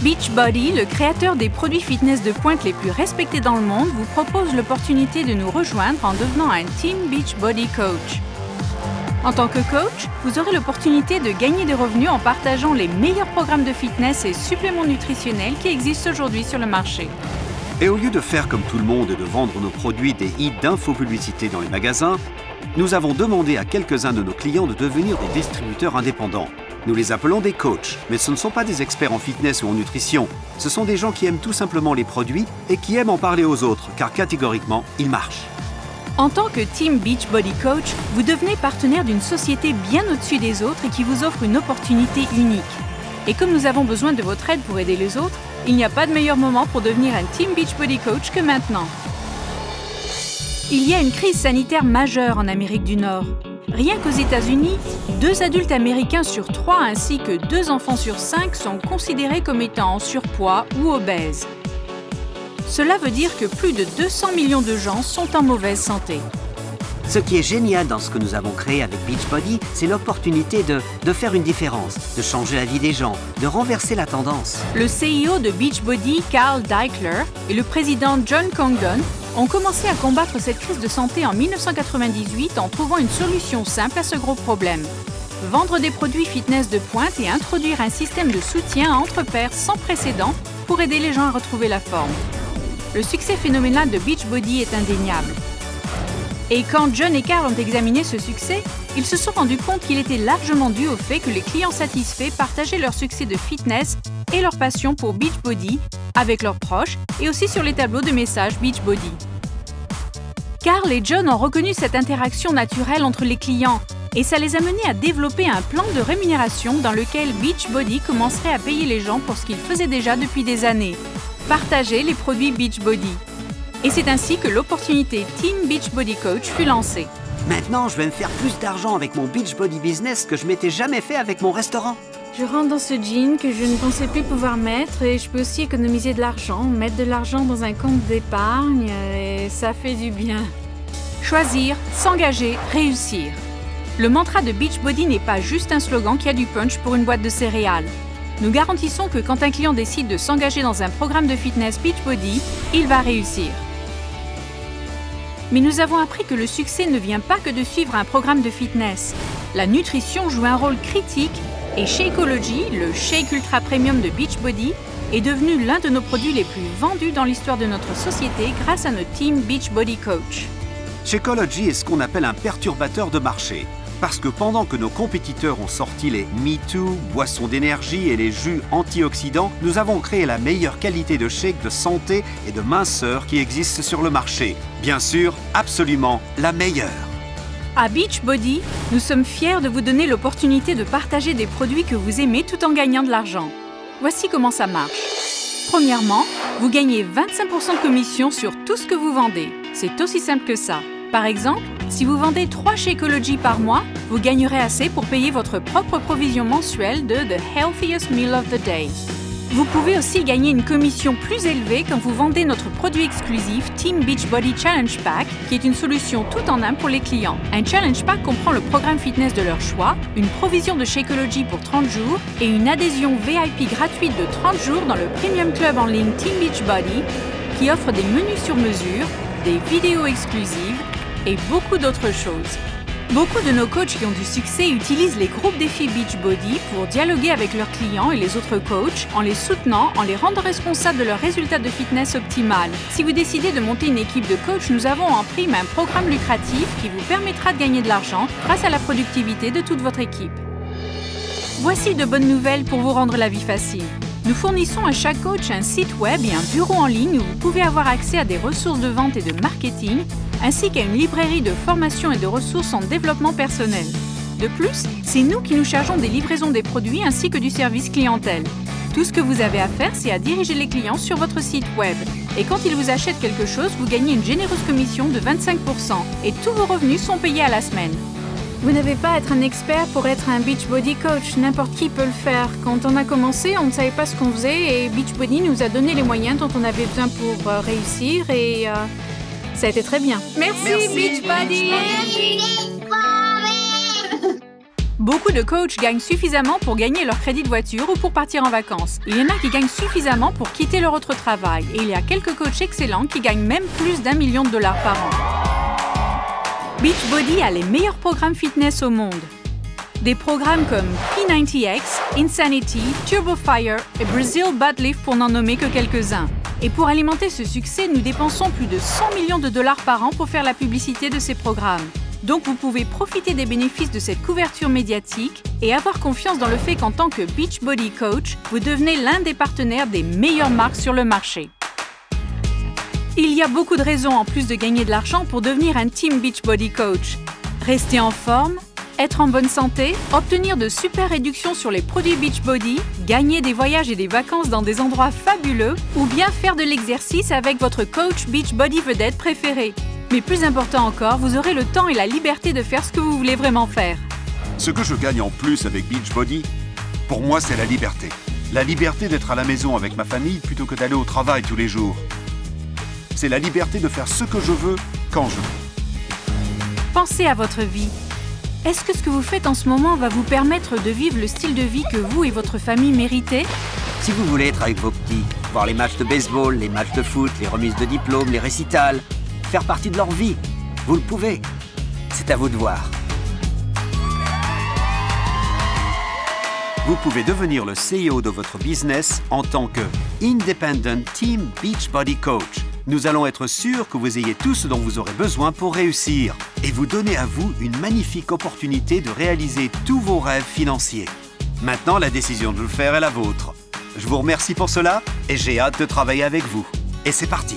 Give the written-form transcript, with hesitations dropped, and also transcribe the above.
Beachbody, le créateur des produits fitness de pointe les plus respectés dans le monde, vous propose l'opportunité de nous rejoindre en devenant un Team Beachbody Coach. En tant que coach, vous aurez l'opportunité de gagner des revenus en partageant les meilleurs programmes de fitness et suppléments nutritionnels qui existent aujourd'hui sur le marché. Et au lieu de faire comme tout le monde et de vendre nos produits des hits d'infopublicité dans les magasins, nous avons demandé à quelques-uns de nos clients de devenir des distributeurs indépendants. Nous les appelons des coachs, mais ce ne sont pas des experts en fitness ou en nutrition. Ce sont des gens qui aiment tout simplement les produits et qui aiment en parler aux autres, car catégoriquement, ils marchent. En tant que Team Beachbody Coach, vous devenez partenaire d'une société bien au-dessus des autres et qui vous offre une opportunité unique. Et comme nous avons besoin de votre aide pour aider les autres, il n'y a pas de meilleur moment pour devenir un Team Beachbody Coach que maintenant. Il y a une crise sanitaire majeure en Amérique du Nord. Rien qu'aux États-Unis, 2 adultes américains sur 3 ainsi que 2 enfants sur 5 sont considérés comme étant en surpoids ou obèses. Cela veut dire que plus de 200 millions de gens sont en mauvaise santé. Ce qui est génial dans ce que nous avons créé avec Beachbody, c'est l'opportunité de faire une différence, de changer la vie des gens, de renverser la tendance. Le CEO de Beachbody, Carl Daikeler, et le président John Congdon ont commencé à combattre cette crise de santé en 1998 en trouvant une solution simple à ce gros problème. Vendre des produits fitness de pointe et introduire un système de soutien entre pairs sans précédent pour aider les gens à retrouver la forme. Le succès phénoménal de Beachbody est indéniable. Et quand John et Carl ont examiné ce succès, ils se sont rendus compte qu'il était largement dû au fait que les clients satisfaits partageaient leur succès de fitness et leur passion pour Beachbody avec leurs proches et aussi sur les tableaux de messages Beachbody. Carl et John ont reconnu cette interaction naturelle entre les clients et ça les a menés à développer un plan de rémunération dans lequel Beachbody commencerait à payer les gens pour ce qu'ils faisaient déjà depuis des années, partager les produits Beachbody. Et c'est ainsi que l'opportunité Team Beachbody Coach fut lancée. Maintenant, je vais me faire plus d'argent avec mon Beachbody business que je m'étais jamais fait avec mon restaurant. Je rentre dans ce jean que je ne pensais plus pouvoir mettre et je peux aussi économiser de l'argent, mettre de l'argent dans un compte d'épargne et ça fait du bien. Choisir, s'engager, réussir. Le mantra de Beachbody n'est pas juste un slogan qui a du punch pour une boîte de céréales. Nous garantissons que quand un client décide de s'engager dans un programme de fitness Beachbody, il va réussir. Mais nous avons appris que le succès ne vient pas que de suivre un programme de fitness. La nutrition joue un rôle critique et Shakeology, le shake ultra premium de Beachbody, est devenu l'un de nos produits les plus vendus dans l'histoire de notre société grâce à notre team Beachbody Coach. Shakeology est ce qu'on appelle un perturbateur de marché. Parce que pendant que nos compétiteurs ont sorti les MeToo, boissons d'énergie et les jus antioxydants, nous avons créé la meilleure qualité de shake de santé et de minceur qui existe sur le marché. Bien sûr, absolument la meilleure. À Beachbody, nous sommes fiers de vous donner l'opportunité de partager des produits que vous aimez tout en gagnant de l'argent. Voici comment ça marche. Premièrement, vous gagnez 25% de commission sur tout ce que vous vendez. C'est aussi simple que ça. Par exemple, si vous vendez 3 Shakeology par mois, vous gagnerez assez pour payer votre propre provision mensuelle de The Healthiest Meal of the Day. Vous pouvez aussi gagner une commission plus élevée quand vous vendez notre produit exclusif Team Beachbody Challenge Pack, qui est une solution tout en un pour les clients. Un Challenge Pack comprend le programme fitness de leur choix, une provision de Shakeology pour 30 jours et une adhésion VIP gratuite de 30 jours dans le Premium Club en ligne Team Beachbody, qui offre des menus sur mesure, des vidéos exclusives et beaucoup d'autres choses. Beaucoup de nos coachs qui ont du succès utilisent les groupes défis Beachbody pour dialoguer avec leurs clients et les autres coachs en les soutenant, en les rendant responsables de leurs résultats de fitness optimal. Si vous décidez de monter une équipe de coachs, nous avons en prime un programme lucratif qui vous permettra de gagner de l'argent grâce à la productivité de toute votre équipe. Voici de bonnes nouvelles pour vous rendre la vie facile. Nous fournissons à chaque coach un site web et un bureau en ligne où vous pouvez avoir accès à des ressources de vente et de marketing, ainsi qu'à une librairie de formation et de ressources en développement personnel. De plus, c'est nous qui nous chargeons des livraisons des produits ainsi que du service clientèle. Tout ce que vous avez à faire, c'est à diriger les clients sur votre site web. Et quand ils vous achètent quelque chose, vous gagnez une généreuse commission de 25% et tous vos revenus sont payés à la semaine. Vous n'avez pas à être un expert pour être un Beachbody Coach, n'importe qui peut le faire. Quand on a commencé, on ne savait pas ce qu'on faisait et Beachbody nous a donné les moyens dont on avait besoin pour réussir et ça a été très bien. Merci Beachbody! Beaucoup de coachs gagnent suffisamment pour gagner leur crédit de voiture ou pour partir en vacances. Il y en a qui gagnent suffisamment pour quitter leur autre travail. Et il y a quelques coachs excellents qui gagnent même plus d'1 million de dollars par an. Beachbody a les meilleurs programmes fitness au monde. Des programmes comme P90X, Insanity, Turbo Fire et Brazil Butt Lift pour n'en nommer que quelques-uns. Et pour alimenter ce succès, nous dépensons plus de 100 millions de dollars par an pour faire la publicité de ces programmes. Donc vous pouvez profiter des bénéfices de cette couverture médiatique et avoir confiance dans le fait qu'en tant que Beachbody Coach, vous devenez l'un des partenaires des meilleures marques sur le marché. Il y a beaucoup de raisons en plus de gagner de l'argent pour devenir un Team Beachbody Coach. Rester en forme, être en bonne santé, obtenir de super réductions sur les produits Beachbody, gagner des voyages et des vacances dans des endroits fabuleux ou bien faire de l'exercice avec votre coach Beachbody vedette préféré. Mais plus important encore, vous aurez le temps et la liberté de faire ce que vous voulez vraiment faire. Ce que je gagne en plus avec Beachbody, pour moi, c'est la liberté. La liberté d'être à la maison avec ma famille plutôt que d'aller au travail tous les jours. C'est la liberté de faire ce que je veux, quand je veux. Pensez à votre vie. Est-ce que ce que vous faites en ce moment va vous permettre de vivre le style de vie que vous et votre famille méritez? Si vous voulez être avec vos petits, voir les matchs de baseball, les matchs de foot, les remises de diplômes, les récitals, faire partie de leur vie, vous le pouvez. C'est à vous de voir. Vous pouvez devenir le CEO de votre business en tant que Independent Team Beachbody Coach. Nous allons être sûrs que vous ayez tout ce dont vous aurez besoin pour réussir et vous donner à vous une magnifique opportunité de réaliser tous vos rêves financiers. Maintenant, la décision de le faire est la vôtre. Je vous remercie pour cela et j'ai hâte de travailler avec vous. Et c'est parti!